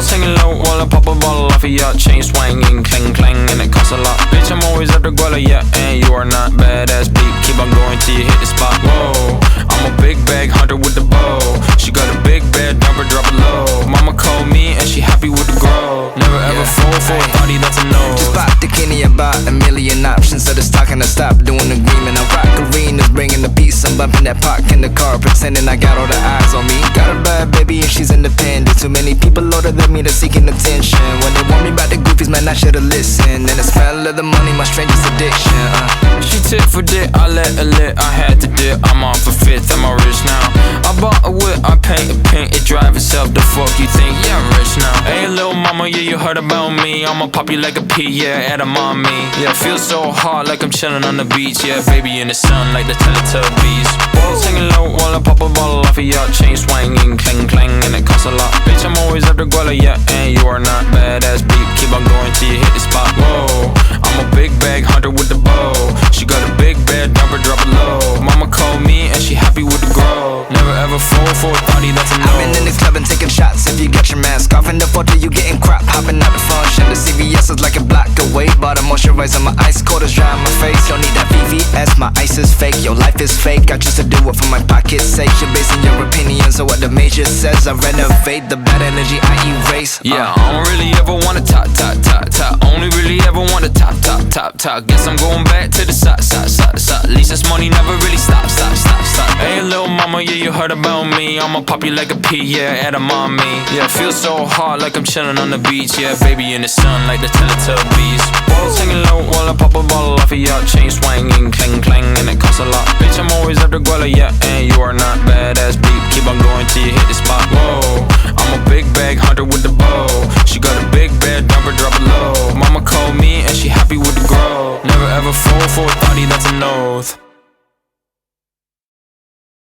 Balls hanging low while I pop a bottle off of ya. Chain swinging, clang clang, and it costs a lot. Bitch, I'm always after Guala, yeah, and you are not badass beat. Keep on going till you hit the spot. Whoa, I'm a big bag hunter with the bow. She got a big bed, number drop it low. Mama called me and she happy with the grow. Never ever fall for a thotty, that's a no. Just pop the Kenny about a million options. So the stock and I stop doing agreement. I rock arenas, bringing the peace. I'm bumping that park in the car, pretending I got all the eyes on me. Got a bad baby and she's independent. Too many people older than me, they're seeking attention. When they want me about the goofies, man, I should've listened. And the smell of the money, my strangest addiction. She tit for dick, I let her lit, I had to dip. I'm off a fifth, I'm all rich now. I bought a whip, I paint a paint, it drive itself. The fuck you think? Yeah, I'm rich now. Hey, little mama, yeah, you heard about me. I'ma pop you like a pea, yeah, at a mommy. Yeah, feel so hot like I'm chilling on the beach. Yeah, baby in the sun like the Teletubbies. Balls hanging low while I pop a bottle off of ya. Chain swinging, clang clang, and it costs a lot. Bitch, I'm always after Guala, yeah, and you are not badass beat. Keep on going till you hit the spot. Whoa, I'm a big bag hunter with the bow. She got a big bed, number drop it low. Mama called me and she happy with the grow. Never ever fall for a thotty, that's a no. I've been in the club and taking shots. If you got your mask off in the photo, you getting crap. Hopping out the function, the CVS is like a block away. Bought a moisturizer, my ice cold is dry on my face. Don't need that VVS, my ice is fake. Your life is fake, I choose to do it for my pocket's sake. You're basing your opinions on what the major says. I renovate the bad energy, I erase. Yeah, I don't really ever wanna top. Only really ever wanna top. Guess I'm going back to the side. At least this money never really stop. Hey, little mama, yeah, you heard about me. I'ma pop you like a pea, yeah, at a mommy. Yeah, feel so hot like I'm chilling on the beach. Yeah, baby in the sun like the Teletubbies. Balls hanging low while I pop a bottle off of ya. Chain swinging, clang clang, and it costs a lot. Bitch, I'm always after Guala, yeah, and you are not badass beat. Keep on going till you hit the spot. Whoa, I'm a big bag hunter with the bow. She got a big bed, number drop it low. Mama called me and she happy with the grow. Never ever fall for a thotty, that's a no.